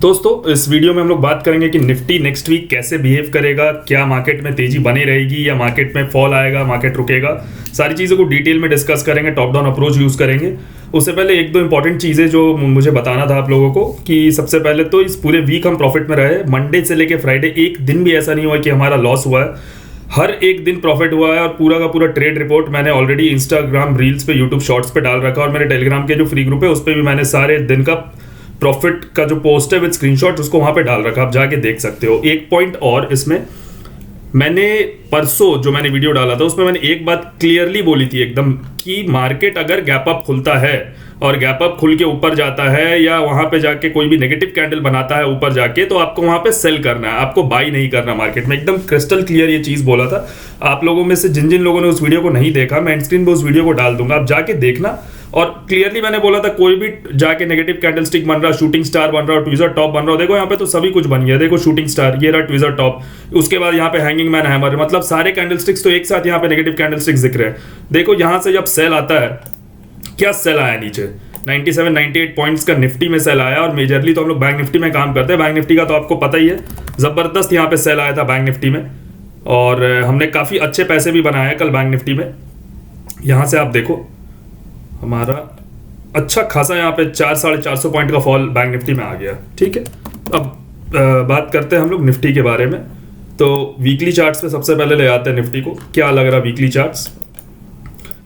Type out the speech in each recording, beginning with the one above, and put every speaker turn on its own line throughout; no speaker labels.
दोस्तों इस वीडियो में हम लोग बात करेंगे कि निफ्टी नेक्स्ट वीक कैसे बिहेव करेगा, क्या मार्केट में तेजी बनी रहेगी या मार्केट में फॉल आएगा, मार्केट रुकेगा। सारी चीज़ों को डिटेल में डिस्कस करेंगे, टॉप डाउन अप्रोच यूज़ करेंगे। उससे पहले एक दो इंपॉर्टेंट चीज़ें जो मुझे बताना था आप लोगों को कि सबसे पहले तो इस पूरे वीक हम प्रॉफिट में रहे। मंडे से लेकर फ्राइडे एक दिन भी ऐसा नहीं हुआ कि हमारा लॉस हुआ है, हर एक दिन प्रॉफिट हुआ है। और पूरा का पूरा ट्रेड रिपोर्ट मैंने ऑलरेडी इंस्टाग्राम रील्स पे, यूट्यूब शॉर्ट्स पे डाल रखा है और मेरे टेलीग्राम के जो फ्री ग्रुप है उस पर भी मैंने सारे दिन का प्रॉफिट का जो पोस्ट है विद स्क्रीनशॉट उसको वहां पे डाल रखा, आप जाके देख सकते हो। एक पॉइंट और इसमें, मैंने परसों जो मैंने वीडियो डाला था उसमें मैंने एक बात क्लियरली बोली थी एकदम कि मार्केट अगर गैप अप खुलता है और गैप अप खुल के ऊपर जाता है या वहां पे जाके कोई भी नेगेटिव कैंडल बनाता है ऊपर जाके, तो आपको वहां पे सेल करना है, आपको बाई नहीं करना मार्केट में। एकदम क्रिस्टल क्लियर ये चीज बोला था। आप लोगों में से जिन जिन लोगों ने उस वीडियो को नहीं देखा, मैं एंड स्क्रीन पे उस वीडियो को डाल दूंगा, आप जाके देखना। और क्लियरली मैंने बोला था कोई भी जाके नेगेटिव कैंडल स्टिक बन रहा, शूटिंग स्टार बन रहा, ट्विजर टॉप बन रहा, देखो यहाँ पे तो सभी कुछ बन गया। देखो शूटिंग स्टार, ये रहा ट्विजर टॉप, उसके बाद यहाँ पे हैंगिंग मैन हैमर, मतलब सारे कैंडल स्टिक्स तो एक साथ यहाँ पे नेगेटिव कैंडल स्टिक्स दिख रहे हैं। देखो यहाँ से जब सेल आता है, क्या सेल आया नीचे 97-98 पॉइंट्स का निफ्टी में सेल आया। और मेजरली तो हम लोग बैंक निफ्टी में काम करते हैं, बैंक निफ्टी का तो आपको पता ही है, जबरदस्त यहाँ पे सेल आया था बैंक निफ्टी में और हमने काफी अच्छे पैसे भी बनाए कल बैंक निफ्टी में। यहाँ से आप देखो हमारा अच्छा खासा यहाँ पे 400-450 पॉइंट का फॉल बैंक निफ्टी में आ गया। ठीक है, अब बात करते हैं हम लोग निफ्टी के बारे में। तो वीकली चार्ट्स पे सबसे पहले ले आते हैं निफ्टी को। क्या लग रहा वीकली चार्ट्स?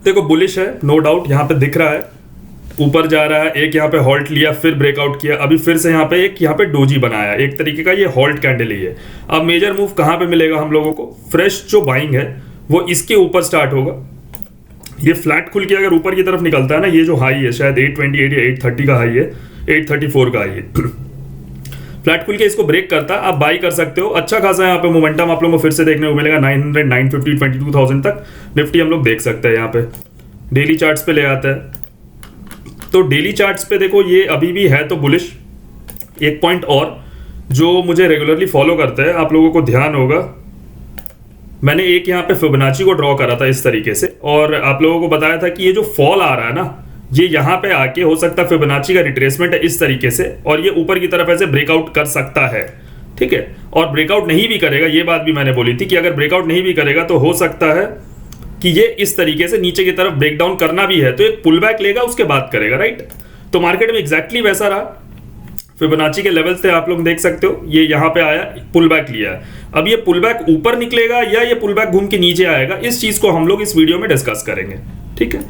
देखो बुलिश है, नो डाउट, यहाँ पे दिख रहा है ऊपर जा रहा है। एक यहाँ पे हॉल्ट लिया, फिर ब्रेकआउट किया, अभी फिर से यहाँ पे एक यहाँ पे डोजी बनाया, एक तरीके का ये हॉल्ट कैंडल ही है। अब मेजर मूव कहाँ पे मिलेगा हम लोगों को? फ्रेश जो बाइंग है वो इसके ऊपर स्टार्ट होगा। ये फ्लैट खुल के अगर ऊपर की तरफ निकलता है ना, ये जो हाई है शायद 828 या 830 का हाई है, 834 का हाई है, फ्लैट खुल के इसको ब्रेक करता है, आप बाई कर सकते हो। अच्छा खासा यहाँ पे मोमेंटम आप लोगों को फिर से देखने को मिलेगा, 900, 950, 22,000 तक निफ्टी हम लोग देख सकते हैं। यहाँ पे डेली चार्ट्स पे ले आता है तो डेली चार्ट्स पे देखो ये अभी भी है तो बुलिश। एक पॉइंट और जो मुझे रेगुलरली फॉलो करता है, आप लोगों को ध्यान होगा, मैंने एक यहाँ पे फिबोनाची को ड्रॉ करा था इस तरीके से और आप लोगों को बताया था कि ये जो फॉल आ रहा है ना, ये यहाँ पे आके हो सकता है फिबोनाची का रिट्रेसमेंट है इस तरीके से और ये ऊपर की तरफ ऐसे ब्रेकआउट कर सकता है। ठीक है, और ब्रेकआउट नहीं भी करेगा, ये बात भी मैंने बोली थी कि अगर ब्रेकआउट नहीं भी करेगा तो हो सकता है कि ये इस तरीके से नीचे की तरफ ब्रेक डाउन करना भी है तो एक पुल बैक लेगा, उसके बाद करेगा। राइट, तो मार्केट में एग्जैक्टली वैसा रहा। फिबोनाची के लेवल्स थे, आप लोग देख सकते हो, ये यहाँ पे आया, पुल बैक लिया है। अब ये पुल बैक ऊपर निकलेगा या ये पुल बैक घूम के नीचे आएगा, इस चीज को हम लोग इस वीडियो में डिस्कस करेंगे। ठीक है,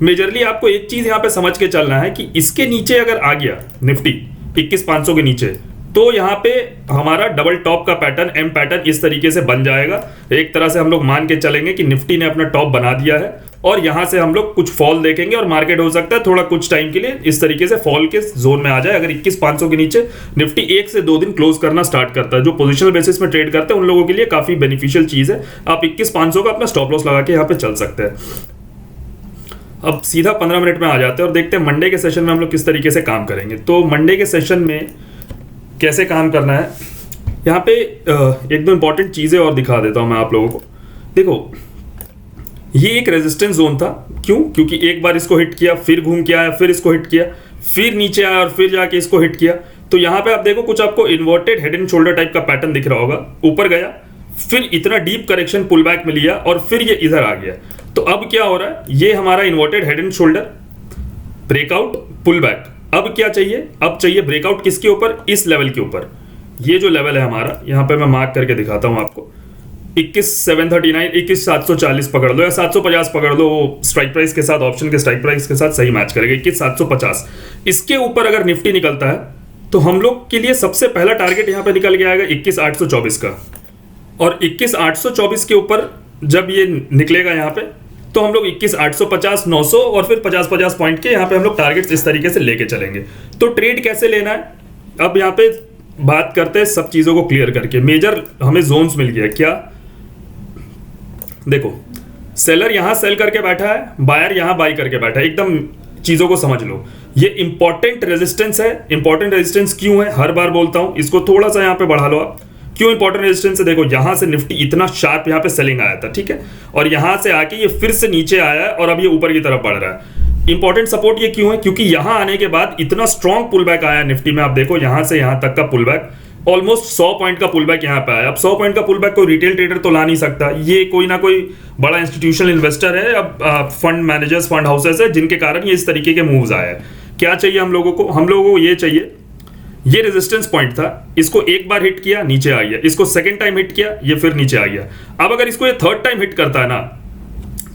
मेजरली आपको एक चीज यहाँ पे समझ के चलना है कि इसके नीचे अगर आ गया निफ्टी 21,500 के नीचे, तो यहाँ पे हमारा डबल टॉप का पैटर्न, एम पैटर्न इस तरीके से बन जाएगा। एक तरह से हम लोग मान के चलेंगे कि निफ्टी ने अपना टॉप बना दिया है और यहाँ से हम लोग कुछ फॉल देखेंगे और मार्केट हो सकता है थोड़ा कुछ टाइम के लिए इस तरीके से फॉल के जोन में आ जाए। अगर 21,500 के नीचे निफ्टी 1 से 2 दिन क्लोज करना स्टार्ट करता है, जो पोजिशनल बेसिस में ट्रेड करते हैं उन लोगों के लिए काफी बेनिफिशियल चीज है। आप 21,500 का अपना स्टॉप लॉस लगा के यहाँ पे चल सकते हैं। अब सीधा 15 मिनट में आ जाते हैं और देखते हैं मंडे के सेशन में हम लोग किस तरीके से काम करेंगे। तो मंडे के सेशन में कैसे काम करना है, यहाँ पे एक दो इंपॉर्टेंट चीजें और दिखा देता हूं मैं आप लोगों को। देखो ये एक रेजिस्टेंस जोन था, क्यों? क्योंकि एक बार इसको हिट किया, फिर घूम के आया, फिर इसको हिट किया, फिर नीचे आया और फिर जाके इसको हिट किया। तो यहाँ पे आप देखो कुछ आपको inverted head and shoulder type का पैटर्न दिख रहा होगा। ऊपर गया, फिर इतना डीप करेक्शन पुल बैक में लिया और फिर ये इधर आ गया। तो अब क्या हो रहा है, ये हमारा inverted head and shoulder, breakout, pull back. अब क्या चाहिए? अब चाहिए ब्रेकआउट किसके ऊपर? इस लेवल के ऊपर। ये जो लेवल है हमारा, यहाँ पे मैं मार्क करके दिखाता हूँ आपको, 21,739, 21,740 पकड़ लो या 750 पकड़ लो, वो स्ट्राइक प्राइस के साथ, ऑप्शन के स्ट्राइक प्राइस के साथ सही मैच करेगा। 21,750 इसके ऊपर अगर निफ्टी निकलता है तो हम लोग के लिए सबसे पहला टारगेट यहाँ पे निकल के आएगा 21,824 का। और 21,824 के ऊपर जब ये निकलेगा यहाँ पे, तो हम लोग 21,850, 900 और फिर 50-50 पॉइंट के यहाँ पे हम लोग टारगेट्स इस तरीके से लेके चलेंगे। तो ट्रेड कैसे लेना है, अब यहाँ पे बात करते हैं सब चीजों को क्लियर करके। मेजर हमें जोन्स मिल गया। क्या? देखो, सेलर यहां सेल करके बैठा है, बायर यहां बाई करके बैठा है। एकदम चीजों को समझ लो, ये इंपॉर्टेंट रेजिस्टेंस है। इंपॉर्टेंट रेजिस्टेंस क्यों है, हर बार बोलता हूं, इसको थोड़ा सा यहां पे बढ़ा लो आप। क्यों इंपॉर्टेंट रेजिस्टेंस है? देखो यहां से निफ्टी इतना शार्प यहां पे सेलिंग आया था, ठीक है, और यहां से आके ये फिर से नीचे आया है और अब ये ऊपर की तरफ बढ़ रहा है। इंपॉर्टेंट सपोर्ट ये क्यों है, क्योंकि यहां आने के बाद इतना स्ट्रॉन्ग पुल बैक आया निफ्टी में। आप देखो यहां से यहां तक का पुल बैक, ऑलमोस्ट 100 पॉइंट का पुल बैक यहां पे आया। अब 100 पॉइंट का पुल बैक कोई रिटेल ट्रेडर तो ला नहीं सकता, ये कोई ना कोई बड़ा इंस्टीट्यूशनल इन्वेस्टर है, अब फंड मैनेजर्स, फंड हाउसेस है, जिनके कारण ये इस तरीके के मूव्स आए हैं। क्या चाहिए हम लोगों को? हम लोगों को ये चाहिए, ये रेजिस्टेंस पॉइंट था, इसको एक बार हिट किया नीचे आ गया, इसको सेकंड टाइम हिट किया ये फिर नीचे आ गया। अब अगर इसको ये थर्ड टाइम हिट करता है ना,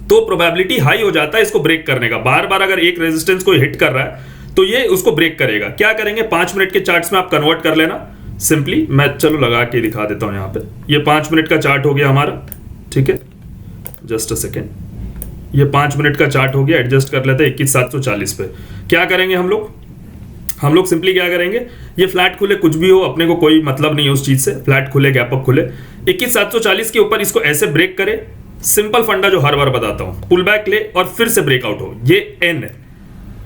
तो प्रोबेबिलिटी हाई हो जाता है इसको ब्रेक करने का। बार बार अगर एक रेजिस्टेंस को हिट कर रहा है तो ये उसको ब्रेक करेगा। क्या करेंगे, 5 मिनट के चार्ट्स में आप कन्वर्ट कर लेना सिंपली। मैं चलो लगा के दिखा देता हूं। यहां पे ये 5 मिनट का चार्ट हो गया हमारा, ठीक है, जस्ट अ सेकेंड। ये 5 मिनट का चार्ट हो गया, एडजस्ट कर लेते हैं 21,740 पे। क्या करेंगे हम लोग सिंपली क्या करेंगे, ये फ्लैट खुले कुछ भी हो, अपने को कोई मतलब नहीं है उस चीज से, फ्लैट खुले गैप अप खुले, 21,740 के ऊपर इसको ऐसे ब्रेक करे। सिंपल फंडा जो हर बार बताता हूं, पुल बैक ले और फिर से ब्रेकआउट हो। ये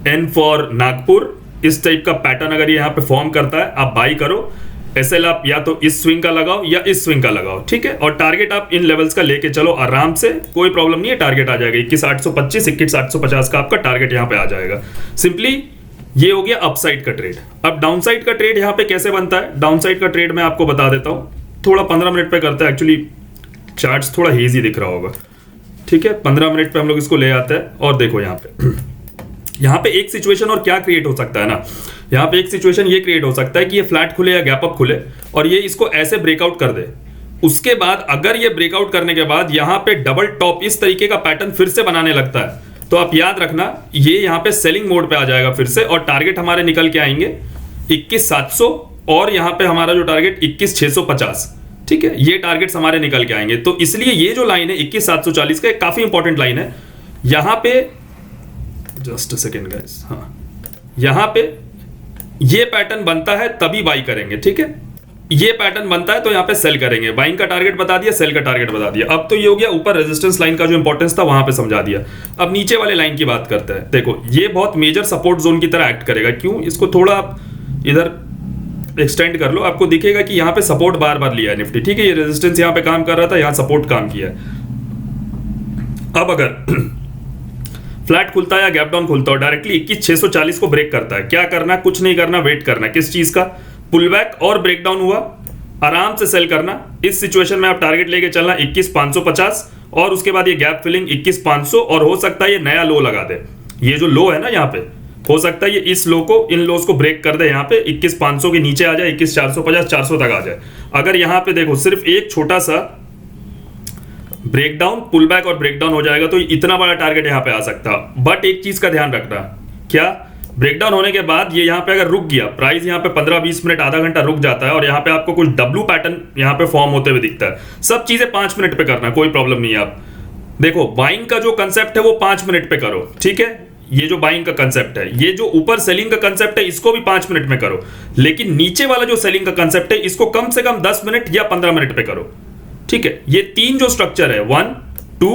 एन फॉर नागपुर, इस टाइप का पैटर्न अगर ये यहां पे फॉर्म करता है, आप बाई करो। एसएल आप या तो इस स्विंग का लगाओ या इस स्विंग का लगाओ, ठीक है। और टारगेट आप इन लेवल्स का लेके चलो आराम से, कोई प्रॉब्लम नहीं है, टारगेट आ जाएगा 21,825, 21,850 का आपका टारगेट यहां पे आ जाएगा। सिंपली ये हो गया अपसाइड का ट्रेड। अब डाउनसाइड का ट्रेड यहां पे कैसे बनता है? डाउनसाइड का ट्रेड मैं आपको बता देता हूं, थोड़ा 15 मिनट पे करते हैं। एक्चुअली चार्ट्स थोड़ा हेजी दिख रहा होगा, ठीक है। 15 मिनट पे हम लोग इसको ले आते हैं और देखो यहाँ पे एक सिचुएशन और क्या क्रिएट हो सकता है ना, यहाँ पे एक सिचुएशन ये क्रिएट हो सकता है कि ये फ्लैट खुले या गैप अप खुले और ये इसको ऐसे ब्रेकआउट कर दे। उसके बाद अगर ये ब्रेकआउट करने के बाद यहाँ पे डबल टॉप इस तरीके का पैटर्न फिर से बनाने लगता है, तो आप याद रखना ये यहाँ पे सेलिंग मोड पे आ जाएगा फिर से, और टारगेट हमारे निकल के आएंगे 21,700 और यहाँ पे हमारा जो टारगेट 21,650, ठीक है। ये टारगेट्स हमारे निकल के आएंगे। तो इसलिए ये जो लाइन है 21,740 का काफी इंपॉर्टेंट लाइन है। यहाँ पे जस्ट अ सेकेंड गाइस, हाँ, यहाँ पे ये पैटर्न बनता है तभी बाई करेंगे, ठीक है। ये पैटर्न बनता है तो यहाँ पे सेल करेंगे। बाइंग का टारगेट बता दिया, सेल का टारगेट बता दिया। अब तो ये हो गया, ऊपर रेजिस्टेंस लाइन का जो इंपॉर्टेंस था वहां पे समझा दिया। अब नीचे वाले लाइन की बात करते हैं। देखो ये बहुत मेजर सपोर्ट जोन की तरह एक्ट करेगा। क्यों? इसको थोड़ा आप इधर एक्सटेंड कर लो, आपको दिखेगा कि यहाँ पे सपोर्ट बार बार लिया है निफ्टी, ठीक है। ये रेजिस्टेंस यहाँ पे काम कर रहा था, यहाँ सपोर्ट काम किया है। अब अगर फ्लैट खुलता है या गैप डाउन खुलता है, डायरेक्टली 21,640 को ब्रेक करता है, क्या करना? कुछ नहीं करना, वेट करना। किस चीज का? पुल बैक और ब्रेकडाउन हुआ, आराम से सेल करना। इस सिचुएशन में आप टारगेट लेके चलना 21,550 और उसके बाद ये गैप फिलिंग 21,500 और हो सकता है ये नया लो लगा दे। ये जो लो है ना यहाँ पे, हो सकता है ये इस लो को, इन लोस को ब्रेक कर दे, यहाँ पे 21,500 के नीचे आ जाए, 21,450, 400 तक आ जाए। अगर यहाँ पे देखो सिर्फ एक छोटा सा ब्रेकडाउन, पुल बैक और ब्रेकडाउन हो जाएगा तो इतना बड़ा टारगेट यहाँ पे आ सकता। बट एक चीज का ध्यान रखना, क्या? ब्रेकडाउन होने के बाद ये यहाँ पे अगर रुक गया, प्राइस यहाँ पे 15-20 मिनट, आधा घंटा रुक जाता है और यहाँ पे आपको कुछ डब्ल्यू पैटर्न यहाँ पे फॉर्म होते हुए दिखता है। सब चीजें 5 मिनट पे करना, कोई प्रॉब्लम नहीं है। आप देखो बाइंग का जो कंसेप्ट है वो 5 मिनट पे करो, ठीक है। ये जो बाइंग का कंसेप्ट है, ये जो ऊपर सेलिंग का कंसेप्ट है, इसको भी 5 मिनट में करो। लेकिन नीचे वाला जो सेलिंग का कंसेप्ट है, इसको कम से कम 10 मिनट या 15 मिनट पे करो, ठीक है। ये 3 जो स्ट्रक्चर है 1, 2,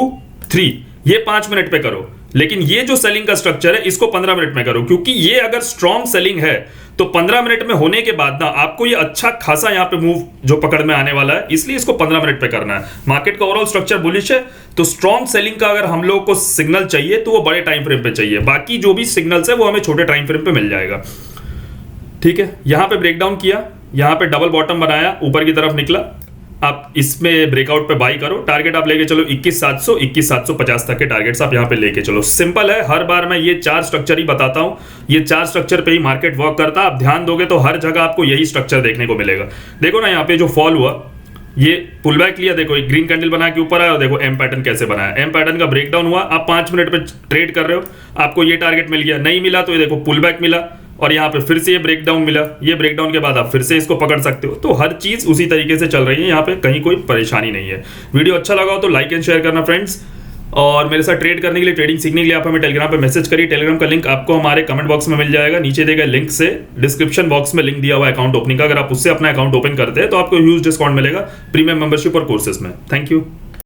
3, ये 5 मिनट पे करो। लेकिन ये जो सेलिंग का स्ट्रक्चर है इसको 15 मिनट में करो, क्योंकि ये अगर स्ट्रॉन्ग सेलिंग है तो 15 मिनट में होने के बाद ना आपको ये अच्छा खासा यहाँ पे मूव जो पकड़ में आने वाला है, इसलिए इसको 15 मिनट पे करना है। मार्केट का ओवरऑल स्ट्रक्चर बुलिश है, तो स्ट्रॉन्ग सेलिंग का अगर हम लोग को सिग्नल चाहिए तो वो बड़े टाइम फ्रेम पे चाहिए। बाकी जो भी सिग्नल्स है वो हमें छोटे टाइम फ्रेम पे मिल जाएगा, ठीक है। यहाँ पे ब्रेकडाउन किया, यहाँ पे डबल बॉटम बनाया, ऊपर की तरफ निकला, आप इसमें ब्रेकआउट पे बाई करो। टारगेट आप लेके चलो 21,700, 21,750 तक के टारगेट्स आप यहाँ पे लेके चलो। सिंपल है, हर बार मैं ये 4 स्ट्रक्चर ही बताता हूँ, ये 4 स्ट्रक्चर पे ही मार्केट वर्क करता है। आप ध्यान दोगे तो हर जगह आपको यही स्ट्रक्चर देखने को मिलेगा। देखो ना यहाँ पे जो फॉल हुआ, ये पुल बैक लिया, देखो एक ग्रीन कैंडल बना के ऊपर आया और देखो एम पैटर्न कैसे बनाया। एम पैटर्न का ब्रेकडाउन हुआ, आप 5 मिनट पे ट्रेड कर रहे हो, आपको ये टारगेट मिल गया। नहीं मिला तो ये देखो पुल बैक मिला और यहाँ पे फिर से ये ब्रेकडाउन मिला। ये ब्रेकडाउन के बाद आप फिर से इसको पकड़ सकते हो। तो हर चीज उसी तरीके से चल रही है, यहाँ पे कहीं कोई परेशानी नहीं है। वीडियो अच्छा लगा हो तो लाइक एंड शेयर करना फ्रेंड्स, और मेरे साथ ट्रेड करने के लिए, ट्रेडिंग सीखने के लिए आप हमें टेलीग्राम पे मैसेज करिए। टेलीग्राम का लिंक आपको हमारे कमेंट बॉक्स में मिल जाएगा, नीचे दिए गए लिंक से। डिस्क्रिप्शन बॉक्स में लिंक दिया हुआ है अकाउंट ओपनिंग का, अगर आप उससे अपना अकाउंट ओपन करते हैं तो आपको ह्यूज डिस्काउंट मिलेगा प्रीमियम मेंबरशिप और कोर्सेज में। Thank you.